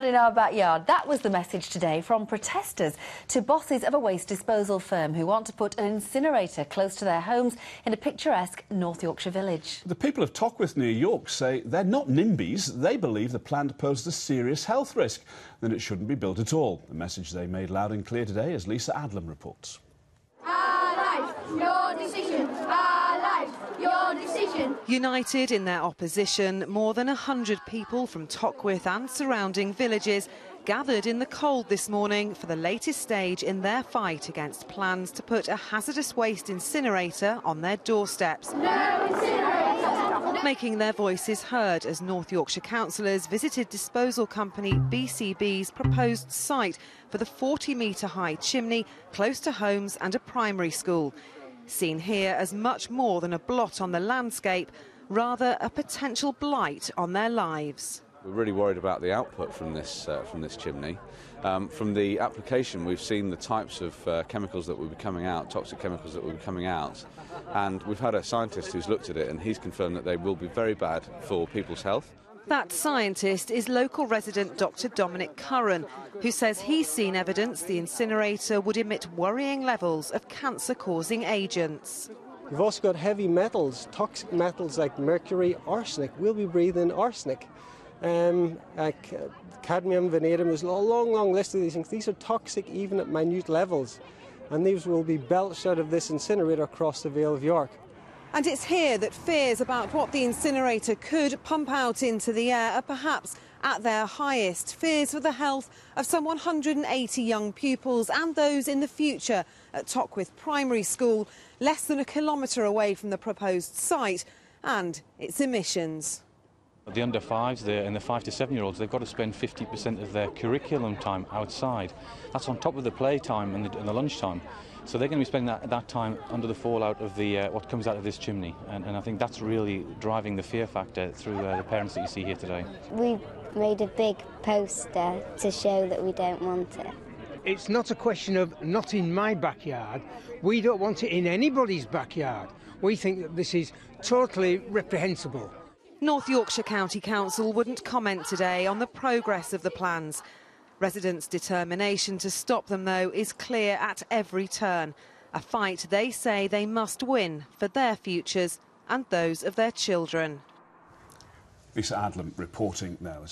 In our backyard. That was the message today from protesters to bosses of a waste disposal firm who want to put an incinerator close to their homes in a picturesque North Yorkshire village. The people of Tockwith near York say they're not NIMBYs. They believe the plant poses a serious health risk, then it shouldn't be built at all. A message they made loud and clear today, as Lisa Adlam reports. Our life, your decision. Our life, your decision. United in their opposition, more than 100 people from Tockwith and surrounding villages gathered in the cold this morning for the latest stage in their fight against plans to put a hazardous waste incinerator on their doorsteps. No incinerator! Making their voices heard as North Yorkshire councillors visited disposal company BCB's proposed site for the 40-metre-high chimney close to homes and a primary school. Seen here as much more than a blot on the landscape, rather a potential blight on their lives. We're really worried about the output from this chimney. From the application, we've seen the types of chemicals that will be coming out, toxic chemicals that will be coming out, and we've had a scientist who's looked at it and he's confirmed that they will be very bad for people's health. That scientist is local resident Dr. Dominic Curran, who says he's seen evidence the incinerator would emit worrying levels of cancer-causing agents. We've also got heavy metals, toxic metals like mercury, arsenic. We'll be breathing arsenic. Cadmium, vanadium, there's a long list of these things. These are toxic even at minute levels, and these will be belched out of this incinerator across the Vale of York. And it's here that fears about what the incinerator could pump out into the air are perhaps at their highest. Fears for the health of some 180 young pupils and those in the future at Tockwith Primary School, less than a kilometre away from the proposed site, and its emissions. The under fives and the 5 to 7-year-olds, they've got to spend 50% of their curriculum time outside. That's on top of the play time and the lunch time. So they're going to be spending that time under the fallout of what comes out of this chimney. And I think that's really driving the fear factor through the parents that you see here today. We made a big poster to show that we don't want it. It's not a question of not in my backyard. We don't want it in anybody's backyard. We think that this is totally reprehensible. North Yorkshire County Council wouldn't comment today on the progress of the plans. Residents' determination to stop them, though, is clear at every turn. A fight they say they must win for their futures and those of their children. Lisa Adlam reporting now.